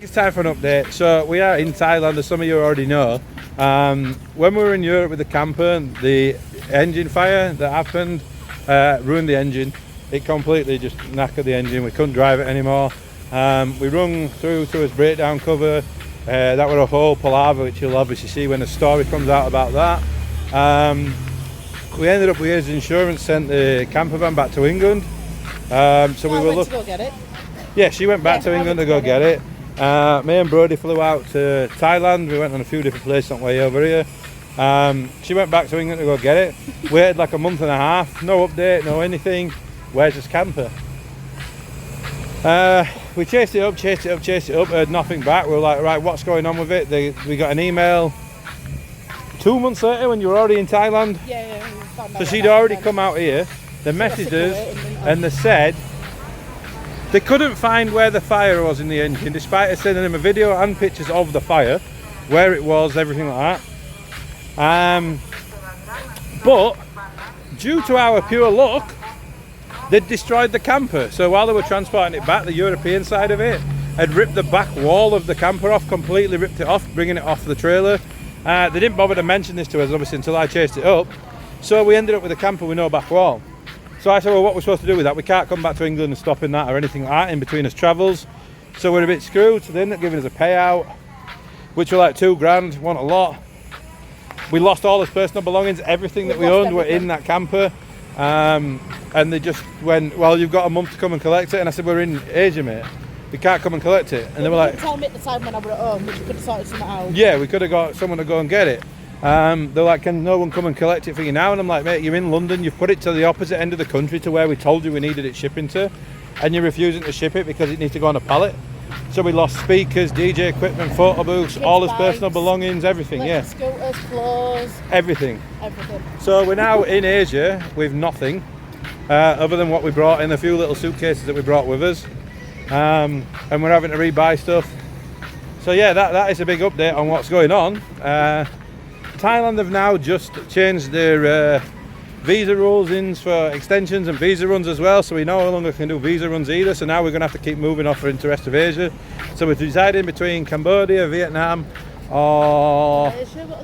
It's time for an update. So we are in Thailand, as some of you already know. When we were in Europe with the camper, the engine fire that happened ruined the engine. It completely just knackered the engine. We couldn't drive it anymore. We rung through to his breakdown cover. That were a whole palaver, which you'll obviously see when the story comes out about that. We ended up with his insurance, sent the camper van back to England. So we were to go get it. Yeah, she went back to England to go get it. Me and Brody flew out to Thailand. We went on a few different places on the way over here. She went back to England to go get it. Waited like a month and a half, no update, no anything. Where's his camper? We chased it up, heard nothing back. We were like, right, what's going on with it? We got an email 2 months later when you were already in Thailand. Yeah. So she'd already come out here. They messaged us and they said they couldn't find where the fire was in the engine, despite us sending them a video and pictures of the fire, where it was, everything like that. But due to our pure luck, they'd destroyed the camper. So while they were transporting it back, the European side of it had ripped the back wall of the camper off, completely ripped it off, bringing it off the trailer. They didn't bother to mention this to us, obviously, until I chased it up. So we ended up with a camper with no back wall. So I said, well, what we're supposed to do with that? We can't come back to England and stop in that or anything like that in between us travels. So we're a bit screwed. So they ended up giving us a payout, which were like $2,000, want a lot. We lost all his personal belongings, everything that we owned were in that camper. And they just went, well, you've got a month to come and collect it. And I said, we're in Asia, mate. We can't come and collect it. And they were like, tell me at the time when I were at home, but you could have sorted something out. Yeah, we could have got someone to go and get it. They're like, can no one come and collect it for you now? And I'm like, mate, you're in London, you've put it to the opposite end of the country to where we told you we needed it shipping to, and you're refusing to ship it because it needs to go on a pallet. So we lost speakers, DJ equipment, photo booths, all his personal belongings, everything, yeah. Scooters, clothes. Everything. Everything. So we're now in Asia with nothing, other than what we brought in, a few little suitcases that we brought with us. And we're having to rebuy stuff. So yeah, that is a big update on what's going on. Thailand have now just changed their visa rules in for extensions and visa runs as well, so we no longer can do visa runs either. So now we're going to have to keep moving off into the rest of Asia. So we're deciding between Cambodia, Vietnam, or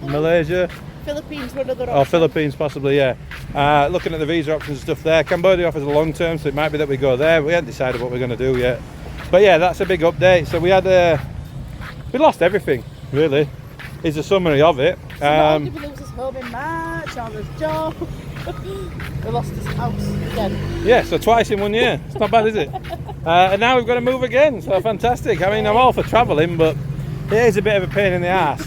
Malaysia. Philippines were another option. Or Philippines possibly, yeah. Looking at the visa options and stuff there. Cambodia offers a long term, so it might be that we go there. We haven't decided what we're going to do yet. But yeah, that's a big update. So we had we lost everything, really, is a summary of it. So we lose his home in March, now there's job. We lost his house again. Yeah, so twice in 1 year. It's not bad, is it? And now we've got to move again, so fantastic. I mean, I'm all for travelling, but it is a bit of a pain in the ass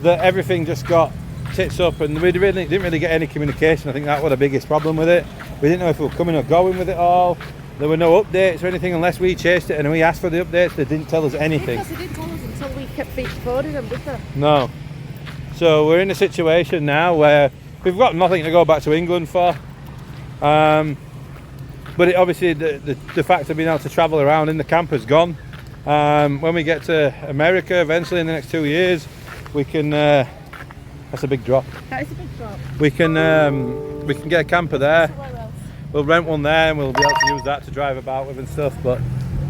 that everything just got tits up, and we didn't really get any communication. I think that was the biggest problem with it. We didn't know if we were coming or going with it all. There were no updates or anything unless we chased it and we asked for the updates. They didn't tell us anything. Because they didn't tell us until we kept phoning them, did they? No. So we're in a situation now where we've got nothing to go back to England for. But it, obviously the fact of being able to travel around in the camper's gone. When we get to America eventually in the next 2 years, we can that's a big drop. That is a big drop. We can get a camper there. We'll rent one there and we'll be able to use that to drive about with and stuff. But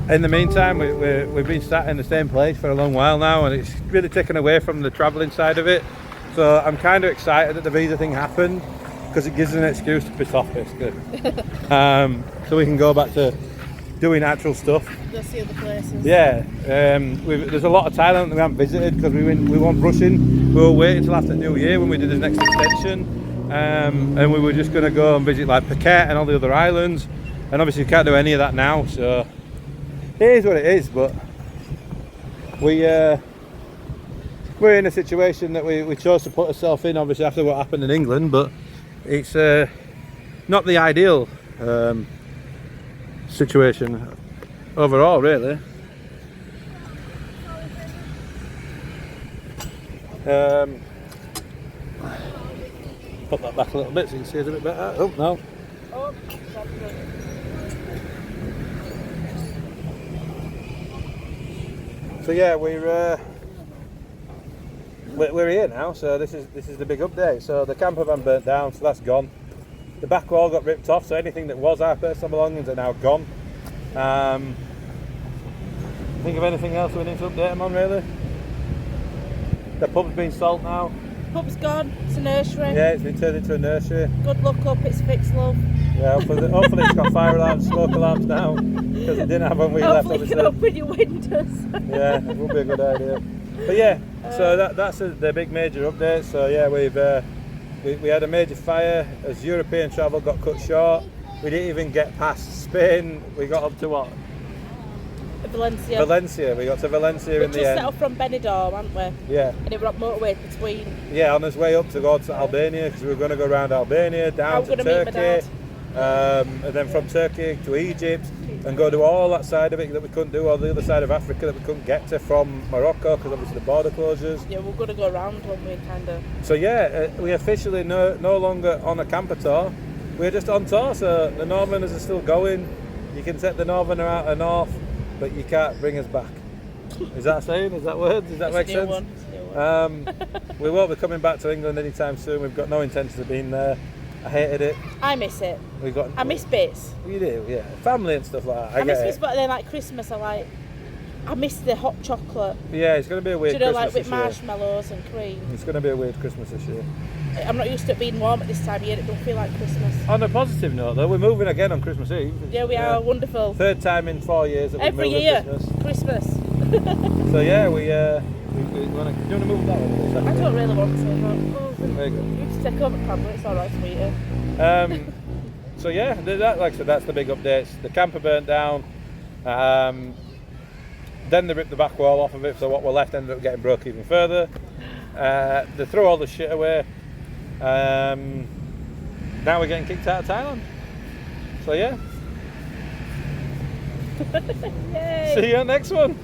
in the meantime, we've been sat in the same place for a long while now, and it's really taken away from the travelling side of it. So I'm kind of excited that the visa thing happened, because it gives us an excuse to piss off, basically. So we can go back to doing actual stuff. Go see other places. Yeah, there's a lot of Thailand that we haven't visited because we weren't rushing. We were waiting until after New Year when we did the next extension. And we were just going to go and visit like Phuket and all the other islands, and obviously we can't do any of that now, so it is what it is. But we're in a situation that we chose to put ourselves in, obviously after what happened in England, but it's not the ideal situation overall, really. Put that back a little bit so you can see it a bit better. Oh no. So yeah, we're here now. So this is the big update. So the camper van burnt down, so that's gone. The back wall got ripped off, so anything that was our personal belongings are now gone. Think of anything else we need to update them on, really? The pub's been sold now. Pub's gone. It's a nursery. Yeah, it's been turned into a nursery. Good luck up. It's fixed, love. Yeah, hopefully it's got fire alarms, smoke alarms now, because it didn't have when we left, Hopefully you obviously. can open your windows. Yeah, it would be a good idea. But yeah, so that's the big major update. So yeah, we had a major fire as European travel got cut short. We didn't even get past Spain. We got up to what? Valencia. Valencia. We got to Valencia We in just the set end. off from Benidorm, hadn't we? Yeah, And it were on motorway between. yeah. On his way up to go to Albania because we were going to go around Albania, How down we to gonna meet my Turkey, dad? and then from Turkey to Egypt, and go to all that side of it that we couldn't do, or the other side of Africa that we couldn't get to from Morocco because obviously the border closures. Yeah, we're gonna go around when we kind of. So yeah, we officially no longer on a camper tour. We're just on tour. So the Northerners are still going. You can take the Northerner out of North, but you can't bring us back. Is that a saying? Is that words? Does that make sense? It's a new one. We won't be coming back to England anytime soon. We've got no intention of being there. I hated it. I miss it. We've got. I miss bits. You do, yeah. Family and stuff like that. I miss get bits, it. but then like Christmas, I miss the hot chocolate. Yeah, it's going to be a Do weird you know, Christmas like with this year. marshmallows and cream. It's going to be a weird Christmas this year. I'm not used to it being warm at this time of year. It don't feel like Christmas. On a positive note, though, we're moving again on Christmas Eve. Yeah, we are wonderful. Third time in 4 years that we've Every moved year, at Christmas. Christmas. So yeah, we want to. Do you want to move that one? I don't really want to. But, Very good. you just take over the camera. It's all right, sweetie. So yeah, like I said, that's the big updates. The camper burnt down. Then they ripped the back wall off of it, so what were left ended up getting broke even further. They threw all the shit away. Now we're getting kicked out of Thailand. So yeah, Yay! see you on next one.